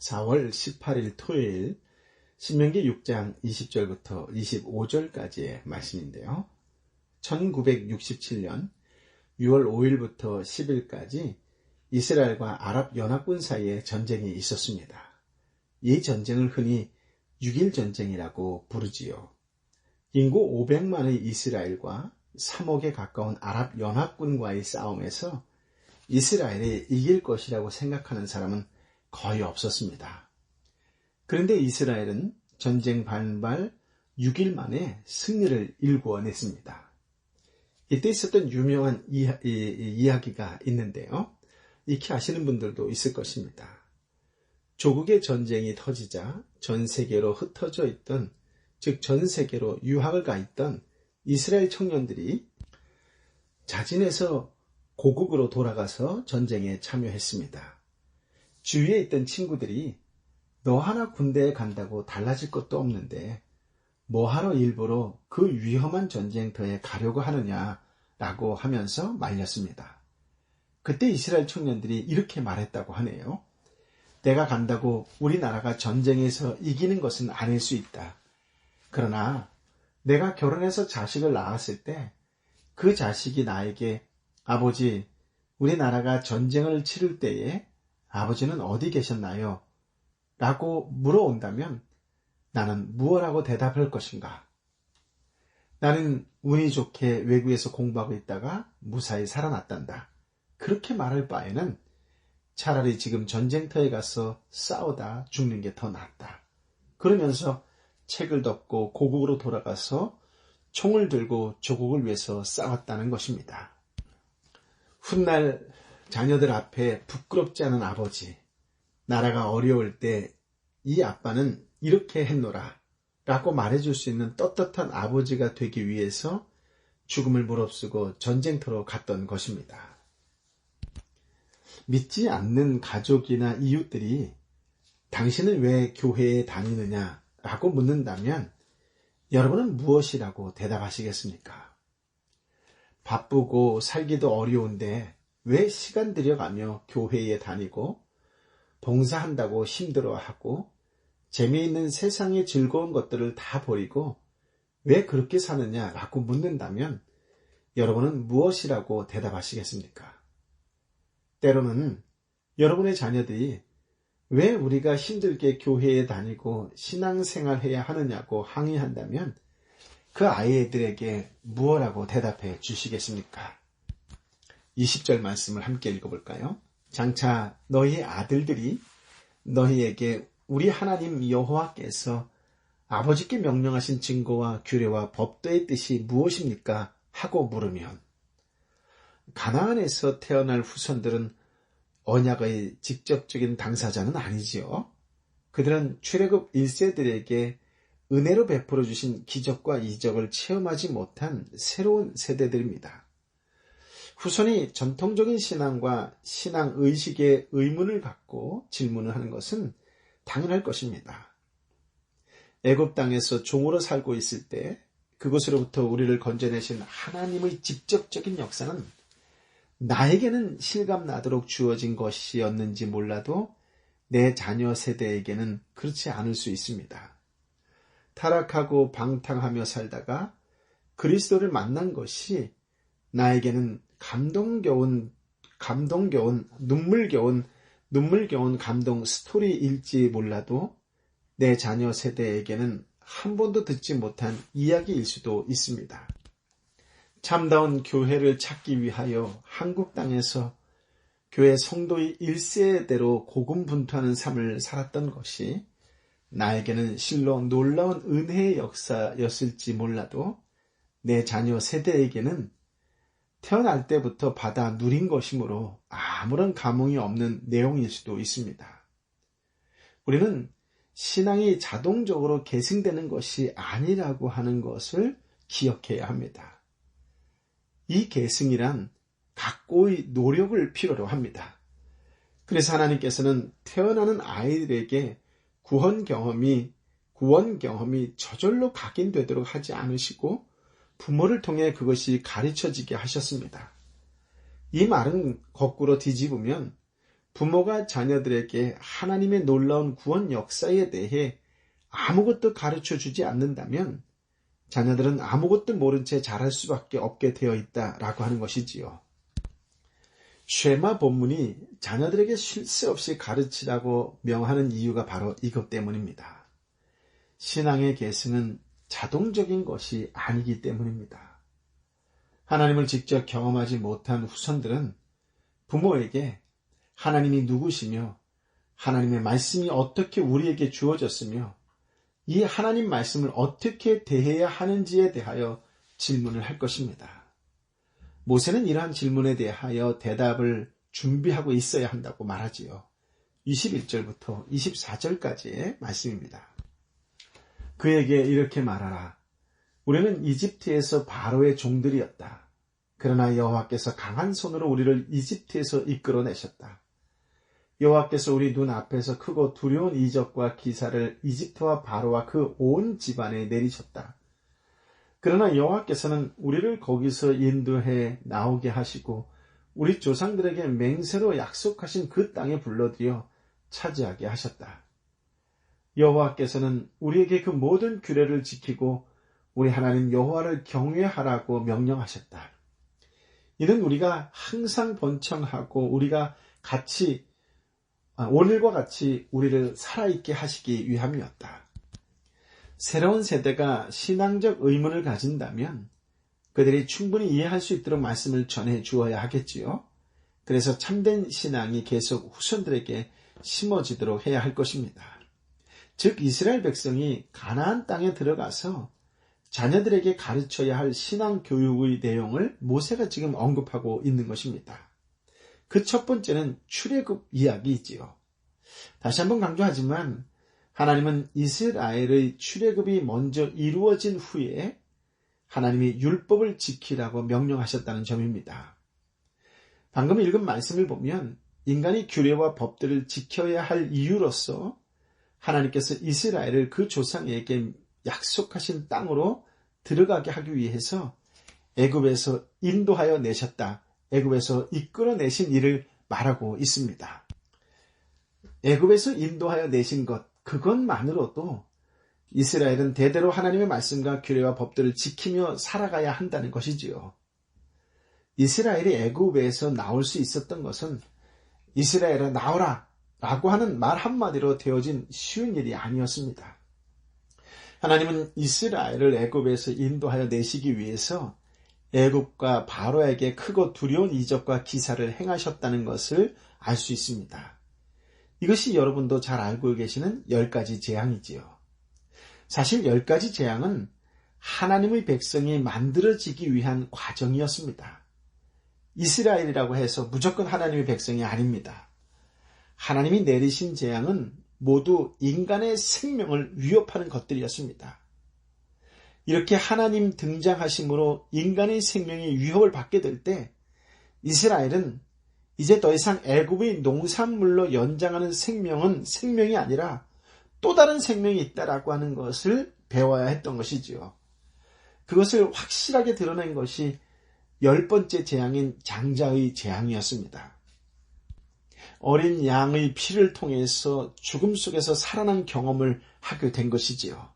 4월 18일 토요일 신명기 6장 20절부터 25절까지의 말씀인데요. 1967년 6월 5일부터 10일까지 이스라엘과 아랍연합군 사이에 전쟁이 있었습니다. 이 전쟁을 흔히 6일 전쟁이라고 부르지요. 인구 500만의 이스라엘과 3억에 가까운 아랍연합군과의 싸움에서 이스라엘이 이길 것이라고 생각하는 사람은 거의 없었습니다. 그런데 이스라엘은 전쟁 반발 6일 만에 승리를 일궈냈습니다. 이때 있었던 유명한 이야기가 있는데요. 익히 아시는 분들도 있을 것입니다. 조국의 전쟁이 터지자 전 세계로 흩어져 있던, 즉 전 세계로 유학을 가 있던 이스라엘 청년들이 자진해서 고국으로 돌아가서 전쟁에 참여했습니다. 주위에 있던 친구들이 너 하나 군대에 간다고 달라질 것도 없는데 뭐하러 일부러 그 위험한 전쟁터에 가려고 하느냐라고 하면서 말렸습니다. 그때 이스라엘 청년들이 이렇게 말했다고 하네요. 내가 간다고 우리나라가 전쟁에서 이기는 것은 아닐 수 있다. 그러나 내가 결혼해서 자식을 낳았을 때 그 자식이 나에게 아버지, 우리나라가 전쟁을 치를 때에 아버지는 어디 계셨나요? 라고 물어온다면 나는 무엇라고 대답할 것인가? 나는 운이 좋게 외국에서 공부하고 있다가 무사히 살아났단다. 그렇게 말할 바에는 차라리 지금 전쟁터에 가서 싸우다 죽는 게 더 낫다. 그러면서 책을 덮고 고국으로 돌아가서 총을 들고 조국을 위해서 싸웠다는 것입니다. 훗날 자녀들 앞에 부끄럽지 않은 아버지, 나라가 어려울 때 이 아빠는 이렇게 했노라 라고 말해줄 수 있는 떳떳한 아버지가 되기 위해서 죽음을 무릅쓰고 전쟁터로 갔던 것입니다. 믿지 않는 가족이나 이웃들이 당신은 왜 교회에 다니느냐 라고 묻는다면 여러분은 무엇이라고 대답하시겠습니까? 바쁘고 살기도 어려운데 왜 시간 들여가며 교회에 다니고 봉사한다고 힘들어하고 재미있는 세상의 즐거운 것들을 다 버리고 왜 그렇게 사느냐라고 묻는다면 여러분은 무엇이라고 대답하시겠습니까? 때로는 여러분의 자녀들이 왜 우리가 힘들게 교회에 다니고 신앙생활해야 하느냐고 항의한다면 그 아이들에게 무엇라고 대답해 주시겠습니까? 20절 말씀을 함께 읽어볼까요? 장차 너희의 아들들이 너희에게 우리 하나님 여호와께서 아버지께 명령하신 증거와 규례와 법도의 뜻이 무엇입니까? 하고 물으면 가나안에서 태어날 후손들은 언약의 직접적인 당사자는 아니지요. 그들은 출애굽 1세들에게 은혜로 베풀어 주신 기적과 이적을 체험하지 못한 새로운 세대들입니다. 후손이 전통적인 신앙과 신앙의식에 의문을 갖고 질문을 하는 것은 당연할 것입니다. 애굽 땅에서 종으로 살고 있을 때 그곳으로부터 우리를 건져내신 하나님의 직접적인 역사는 나에게는 실감나도록 주어진 것이었는지 몰라도 내 자녀 세대에게는 그렇지 않을 수 있습니다. 타락하고 방탕하며 살다가 그리스도를 만난 것이 나에게는 눈물겨운 감동 스토리일지 몰라도 내 자녀 세대에게는 한 번도 듣지 못한 이야기일 수도 있습니다. 참다운 교회를 찾기 위하여 한국 땅에서 교회 성도의 1세대로 고군분투하는 삶을 살았던 것이 나에게는 실로 놀라운 은혜의 역사였을지 몰라도 내 자녀 세대에게는 태어날 때부터 받아 누린 것이므로 아무런 감흥이 없는 내용일 수도 있습니다. 우리는 신앙이 자동적으로 계승되는 것이 아니라고 하는 것을 기억해야 합니다. 이 계승이란 각고의 노력을 필요로 합니다. 그래서 하나님께서는 태어나는 아이들에게 구원 경험이 저절로 각인되도록 하지 않으시고 부모를 통해 그것이 가르쳐지게 하셨습니다. 이 말은 거꾸로 뒤집으면 부모가 자녀들에게 하나님의 놀라운 구원 역사에 대해 아무것도 가르쳐 주지 않는다면 자녀들은 아무것도 모른 채 자랄 수밖에 없게 되어 있다라고 하는 것이지요. 쉐마 본문이 자녀들에게 쉴 새 없이 가르치라고 명하는 이유가 바로 이것 때문입니다. 신앙의 계승은 자동적인 것이 아니기 때문입니다. 하나님을 직접 경험하지 못한 후손들은 부모에게 하나님이 누구시며 하나님의 말씀이 어떻게 우리에게 주어졌으며 이 하나님 말씀을 어떻게 대해야 하는지에 대하여 질문을 할 것입니다. 모세는 이러한 질문에 대하여 대답을 준비하고 있어야 한다고 말하지요. 21절부터 24절까지의 말씀입니다. 그에게 이렇게 말하라. 우리는 이집트에서 바로의 종들이었다. 그러나 여호와께서 강한 손으로 우리를 이집트에서 이끌어내셨다. 여호와께서 우리 눈 앞에서 크고 두려운 이적과 기사를 이집트와 바로와 그 온 집안에 내리셨다. 그러나 여호와께서는 우리를 거기서 인도해 나오게 하시고 우리 조상들에게 맹세로 약속하신 그 땅에 불러들여 차지하게 하셨다. 여호와께서는 우리에게 그 모든 규례를 지키고 우리 하나님 여호와를 경외하라고 명령하셨다. 이는 우리가 항상 번창하고 우리가 오늘과 같이 우리를 살아있게 하시기 위함이었다. 새로운 세대가 신앙적 의문을 가진다면 그들이 충분히 이해할 수 있도록 말씀을 전해 주어야 하겠지요. 그래서 참된 신앙이 계속 후손들에게 심어지도록 해야 할 것입니다. 즉 이스라엘 백성이 가나안 땅에 들어가서 자녀들에게 가르쳐야 할 신앙 교육의 내용을 모세가 지금 언급하고 있는 것입니다. 그 첫 번째는 출애굽 이야기이지요. 다시 한번 강조하지만 하나님은 이스라엘의 출애굽이 먼저 이루어진 후에 하나님이 율법을 지키라고 명령하셨다는 점입니다. 방금 읽은 말씀을 보면 인간이 규례와 법들을 지켜야 할 이유로서 하나님께서 이스라엘을 그 조상에게 약속하신 땅으로 들어가게 하기 위해서 애굽에서 인도하여 내셨다. 애굽에서 이끌어내신 일을 말하고 있습니다. 애굽에서 인도하여 내신 것, 그것만으로도 이스라엘은 대대로 하나님의 말씀과 규례와 법들을 지키며 살아가야 한다는 것이지요. 이스라엘이 애굽에서 나올 수 있었던 것은 이스라엘아 나오라 라고 하는 말 한마디로 되어진 쉬운 일이 아니었습니다. 하나님은 이스라엘을 애굽에서 인도하여 내시기 위해서 애굽과 바로에게 크고 두려운 이적과 기사를 행하셨다는 것을 알 수 있습니다. 이것이 여러분도 잘 알고 계시는 10가지 재앙이지요. 사실 10가지 재앙은 하나님의 백성이 만들어지기 위한 과정이었습니다. 이스라엘이라고 해서 무조건 하나님의 백성이 아닙니다. 하나님이 내리신 재앙은 모두 인간의 생명을 위협하는 것들이었습니다. 이렇게 하나님 등장하심으로 인간의 생명이 위협을 받게 될 때 이스라엘은 이제 더 이상 애굽의 농산물로 연장하는 생명은 생명이 아니라 또 다른 생명이 있다라고 하는 것을 배워야 했던 것이지요. 그것을 확실하게 드러낸 것이 10번째 재앙인 장자의 재앙이었습니다. 어린 양의 피를 통해서 죽음 속에서 살아난 경험을 하게 된 것이지요.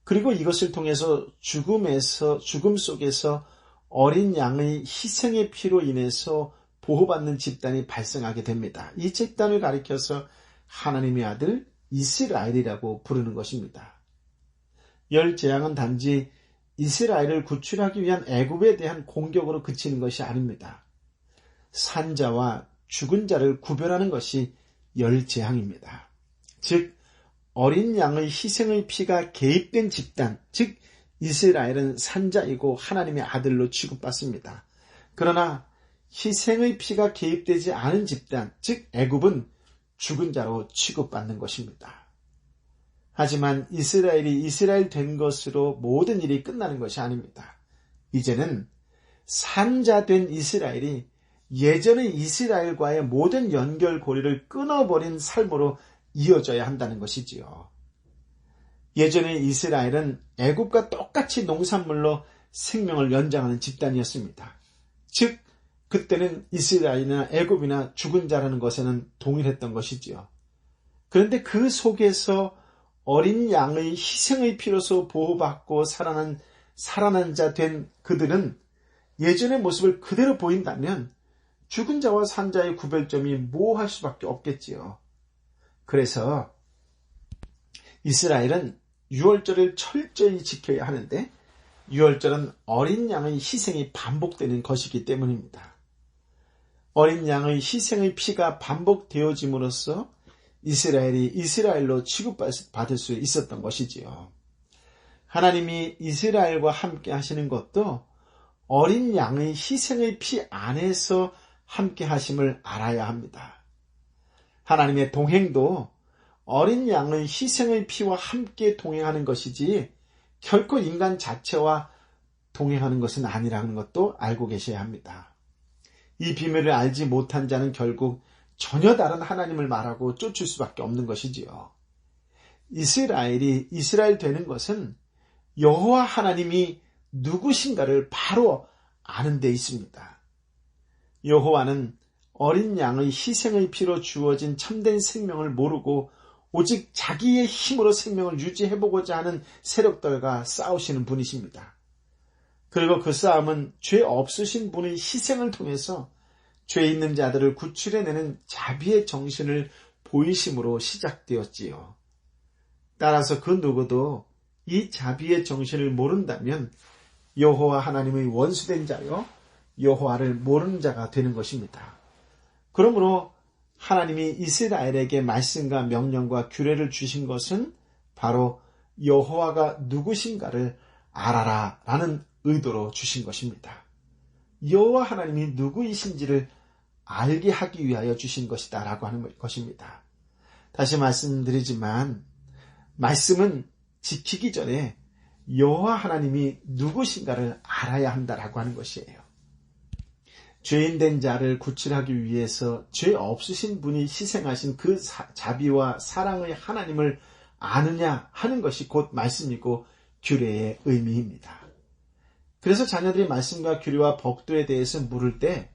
그리고 이것을 통해서 죽음 속에서 어린 양의 희생의 피로 인해서 보호받는 집단이 발생하게 됩니다. 이 집단을 가리켜서 하나님의 아들 이스라엘이라고 부르는 것입니다. 10 재앙은 단지 이스라엘을 구출하기 위한 애굽에 대한 공격으로 그치는 것이 아닙니다. 산자와 죽은 자를 구별하는 것이 10 재앙입니다. 즉 어린 양의 희생의 피가 개입된 집단, 즉 이스라엘은 산자이고 하나님의 아들로 취급받습니다. 그러나 희생의 피가 개입되지 않은 집단, 즉 애굽은 죽은 자로 취급받는 것입니다. 하지만 이스라엘이 이스라엘 된 것으로 모든 일이 끝나는 것이 아닙니다. 이제는 산자된 이스라엘이 예전의 이스라엘과의 모든 연결고리를 끊어버린 삶으로 이어져야 한다는 것이지요. 예전의 이스라엘은 애굽과 똑같이 농산물로 생명을 연장하는 집단이었습니다. 즉 그때는 이스라엘이나 애굽이나 죽은 자라는 것에는 동일했던 것이지요. 그런데 그 속에서 어린 양의 희생의 피로서 보호받고 살아난 자 된 그들은 예전의 모습을 그대로 보인다면 죽은 자와 산 자의 구별점이 모호할 수밖에 없겠지요. 그래서 이스라엘은 유월절을 철저히 지켜야 하는데 유월절은 어린 양의 희생이 반복되는 것이기 때문입니다. 어린 양의 희생의 피가 반복되어짐으로써 이스라엘이 이스라엘로 취급받을 수 있었던 것이지요. 하나님이 이스라엘과 함께 하시는 것도 어린 양의 희생의 피 안에서 함께 하심을 알아야 합니다. 하나님의 동행도 어린 양의 희생의 피와 함께 동행하는 것이지 결코 인간 자체와 동행하는 것은 아니라는 것도 알고 계셔야 합니다. 이 비밀을 알지 못한 자는 결국 전혀 다른 하나님을 말하고 쫓을 수밖에 없는 것이지요. 이스라엘이 이스라엘 되는 것은 여호와 하나님이 누구신가를 바로 아는 데 있습니다. 여호와는 어린 양의 희생의 피로 주어진 참된 생명을 모르고 오직 자기의 힘으로 생명을 유지해보고자 하는 세력들과 싸우시는 분이십니다. 그리고 그 싸움은 죄 없으신 분의 희생을 통해서 죄 있는 자들을 구출해내는 자비의 정신을 보이심으로 시작되었지요. 따라서 그 누구도 이 자비의 정신을 모른다면 여호와 하나님의 원수된 자요 여호와를 모르는 자가 되는 것입니다. 그러므로 하나님이 이스라엘에게 말씀과 명령과 규례를 주신 것은 바로 여호와가 누구신가를 알아라 라는 의도로 주신 것입니다. 여호와 하나님이 누구이신지를 알게 하기 위하여 주신 것이다 라고 하는 것입니다. 다시 말씀드리지만 말씀은 지키기 전에 여호와 하나님이 누구신가를 알아야 한다라고 하는 것이에요. 죄인된 자를 구출하기 위해서 죄 없으신 분이 희생하신 그 자비와 사랑의 하나님을 아느냐 하는 것이 곧 말씀이고 규례의 의미입니다. 그래서 자녀들이 말씀과 규례와 법도에 대해서 물을 때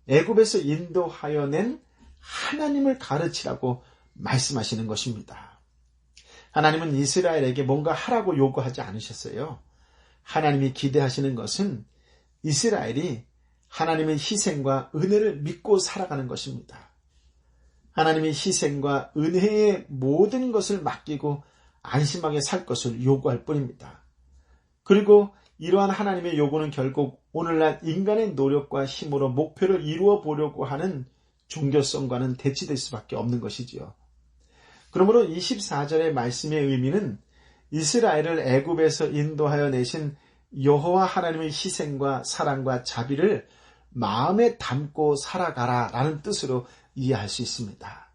애굽에서 인도하여 낸 하나님을 가르치라고 말씀하시는 것입니다. 하나님은 이스라엘에게 뭔가 하라고 요구하지 않으셨어요. 하나님이 기대하시는 것은 이스라엘이 하나님의 희생과 은혜를 믿고 살아가는 것입니다. 하나님의 희생과 은혜의 모든 것을 맡기고 안심하게 살 것을 요구할 뿐입니다. 그리고 이러한 하나님의 요구는 결국 오늘날 인간의 노력과 힘으로 목표를 이루어 보려고 하는 종교성과는 대치될 수밖에 없는 것이지요. 그러므로 24절의 말씀의 의미는 이스라엘을 애굽에서 인도하여 내신 여호와 하나님의 희생과 사랑과 자비를 마음에 담고 살아가라 라는 뜻으로 이해할 수 있습니다.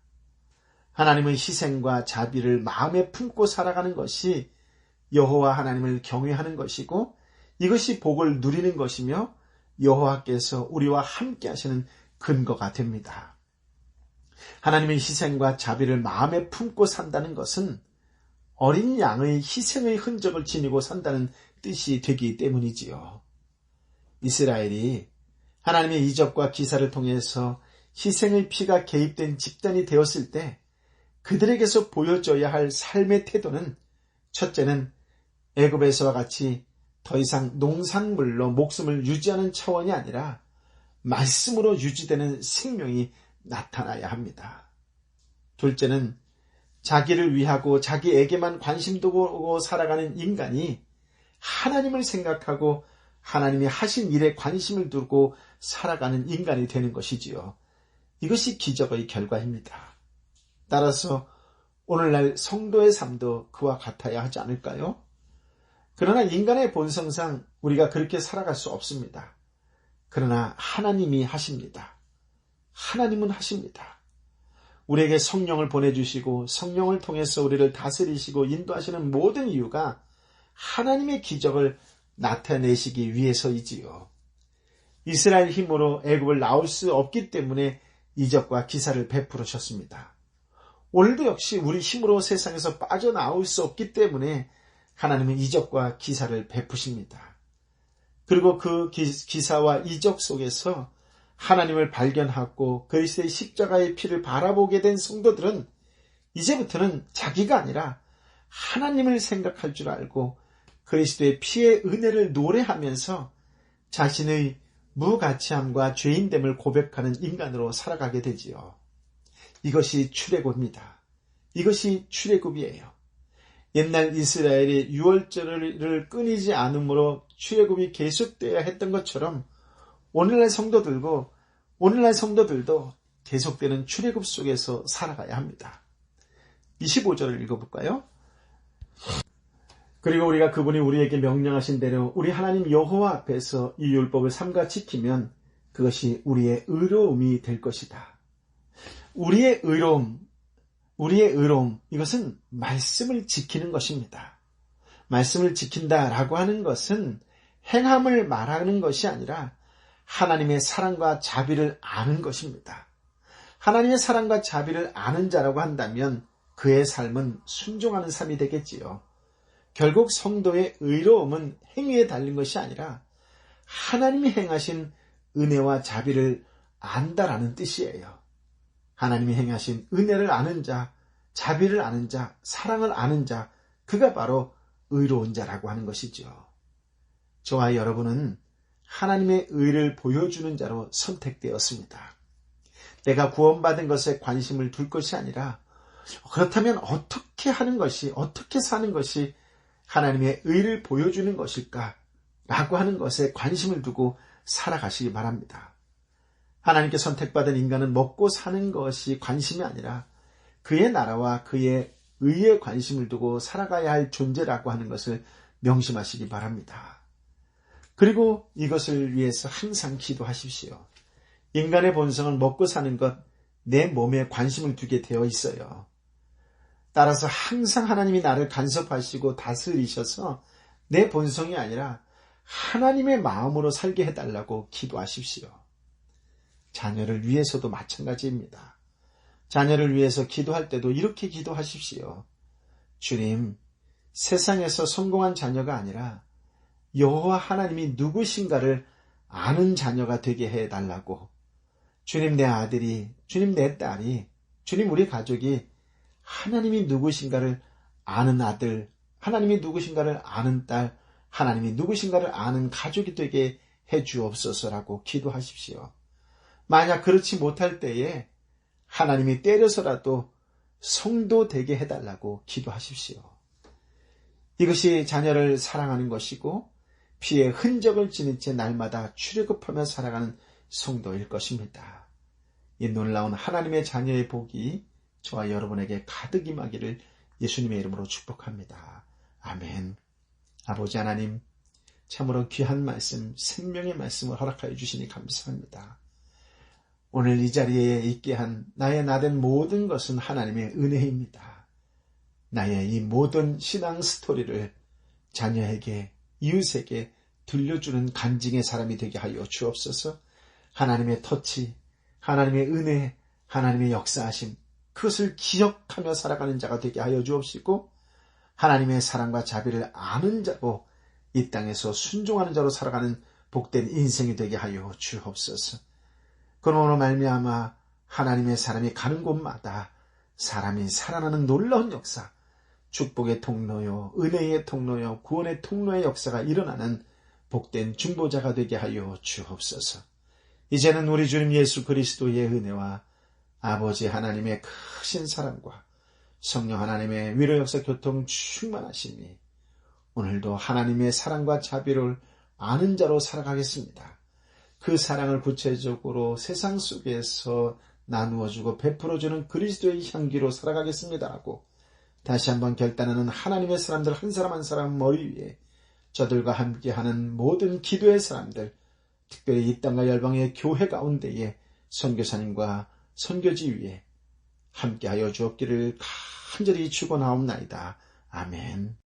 하나님의 희생과 자비를 마음에 품고 살아가는 것이 여호와 하나님을 경외하는 것이고 이것이 복을 누리는 것이며 여호와께서 우리와 함께 하시는 근거가 됩니다. 하나님의 희생과 자비를 마음에 품고 산다는 것은 어린 양의 희생의 흔적을 지니고 산다는 뜻이 되기 때문이지요. 이스라엘이 하나님의 이적과 기사를 통해서 희생의 피가 개입된 집단이 되었을 때 그들에게서 보여줘야 할 삶의 태도는 첫째는 애굽에서와 같이 더 이상 농산물로 목숨을 유지하는 차원이 아니라 말씀으로 유지되는 생명이 나타나야 합니다. 둘째는 자기를 위하고 자기에게만 관심 두고 살아가는 인간이 하나님을 생각하고 하나님이 하신 일에 관심을 두고 살아가는 인간이 되는 것이지요. 이것이 기적의 결과입니다. 따라서 오늘날 성도의 삶도 그와 같아야 하지 않을까요? 그러나 인간의 본성상 우리가 그렇게 살아갈 수 없습니다. 그러나 하나님이 하십니다. 하나님은 하십니다. 우리에게 성령을 보내주시고 성령을 통해서 우리를 다스리시고 인도하시는 모든 이유가 하나님의 기적을 나타내시기 위해서이지요. 이스라엘 힘으로 애굽을 나올 수 없기 때문에 이적과 기사를 베풀으셨습니다. 오늘도 역시 우리 힘으로 세상에서 빠져나올 수 없기 때문에 하나님은 이적과 기사를 베푸십니다. 그리고 그 기사와 이적 속에서 하나님을 발견하고 그리스도의 십자가의 피를 바라보게 된 성도들은 이제부터는 자기가 아니라 하나님을 생각할 줄 알고 그리스도의 피의 은혜를 노래하면서 자신의 무가치함과 죄인됨을 고백하는 인간으로 살아가게 되지요. 이것이 출애굽입니다. 이것이 출애굽이에요. 옛날 이스라엘이 유월절을 끊이지 않으므로 출애굽이 계속되어야 했던 것처럼 오늘날 성도들도 계속되는 출애굽 속에서 살아가야 합니다. 25절을 읽어볼까요? 그리고 우리가 그분이 우리에게 명령하신 대로 우리 하나님 여호와 앞에서 이 율법을 삼가 지키면 그것이 우리의 의로움이 될 것이다. 우리의 의로움, 이것은 말씀을 지키는 것입니다. 말씀을 지킨다라고 하는 것은 행함을 말하는 것이 아니라 하나님의 사랑과 자비를 아는 것입니다. 하나님의 사랑과 자비를 아는 자라고 한다면 그의 삶은 순종하는 삶이 되겠지요. 결국 성도의 의로움은 행위에 달린 것이 아니라 하나님이 행하신 은혜와 자비를 안다라는 뜻이에요. 하나님이 행하신 은혜를 아는 자, 자비를 아는 자, 사랑을 아는 자, 그가 바로 의로운 자라고 하는 것이죠. 저와 여러분은 하나님의 의를 보여주는 자로 선택되었습니다. 내가 구원받은 것에 관심을 둘 것이 아니라 그렇다면 어떻게 하는 것이, 어떻게 사는 것이 하나님의 의를 보여주는 것일까? 라고 하는 것에 관심을 두고 살아가시기 바랍니다. 하나님께 선택받은 인간은 먹고 사는 것이 관심이 아니라 그의 나라와 그의 의에 관심을 두고 살아가야 할 존재라고 하는 것을 명심하시기 바랍니다. 그리고 이것을 위해서 항상 기도하십시오. 인간의 본성은 먹고 사는 것, 내 몸에 관심을 두게 되어 있어요. 따라서 항상 하나님이 나를 간섭하시고 다스리셔서 내 본성이 아니라 하나님의 마음으로 살게 해달라고 기도하십시오. 자녀를 위해서도 마찬가지입니다. 자녀를 위해서 기도할 때도 이렇게 기도하십시오. 주님, 세상에서 성공한 자녀가 아니라 여호와 하나님이 누구신가를 아는 자녀가 되게 해달라고. 주님, 내 아들이, 주님, 내 딸이, 주님, 우리 가족이 하나님이 누구신가를 아는 아들, 하나님이 누구신가를 아는 딸, 하나님이 누구신가를 아는 가족이 되게 해주옵소서라고 기도하십시오. 만약 그렇지 못할 때에 하나님이 때려서라도 성도 되게 해달라고 기도하십시오. 이것이 자녀를 사랑하는 것이고 피의 흔적을 지닌 채 날마다 출애굽하며 살아가는 성도일 것입니다. 이 놀라운 하나님의 자녀의 복이 저와 여러분에게 가득 임하기를 예수님의 이름으로 축복합니다. 아멘. 아버지 하나님, 참으로 귀한 말씀, 생명의 말씀을 허락하여 주시니 감사합니다. 오늘 이 자리에 있게 한 나의 나된 모든 것은 하나님의 은혜입니다. 나의 이 모든 신앙 스토리를 자녀에게, 이웃에게 들려주는 간증의 사람이 되게 하여 주옵소서. 하나님의 터치, 하나님의 은혜, 하나님의 역사하심, 그것을 기억하며 살아가는 자가 되게 하여 주옵시고 하나님의 사랑과 자비를 아는 자로 이 땅에서 순종하는 자로 살아가는 복된 인생이 되게 하여 주옵소서. 그러므로 말미암아 하나님의 사람이 가는 곳마다 사람이 살아나는 놀라운 역사, 축복의 통로요, 은혜의 통로요, 구원의 통로의 역사가 일어나는 복된 중보자가 되게 하여 주옵소서. 이제는 우리 주님 예수 그리스도의 은혜와 아버지 하나님의 크신 사랑과 성령 하나님의 위로 역사 교통 충만하심이 오늘도 하나님의 사랑과 자비를 아는 자로 살아가겠습니다. 그 사랑을 구체적으로 세상 속에서 나누어주고 베풀어주는 그리스도의 향기로 살아가겠습니다라고 다시 한번 결단하는 하나님의 사람들 한 사람 한 사람 머리 위에 저들과 함께하는 모든 기도의 사람들, 특별히 이 땅과 열방의 교회 가운데에 선교사님과 선교지 위에 함께하여 주옵기를 간절히 축원하옵나이다. 아멘.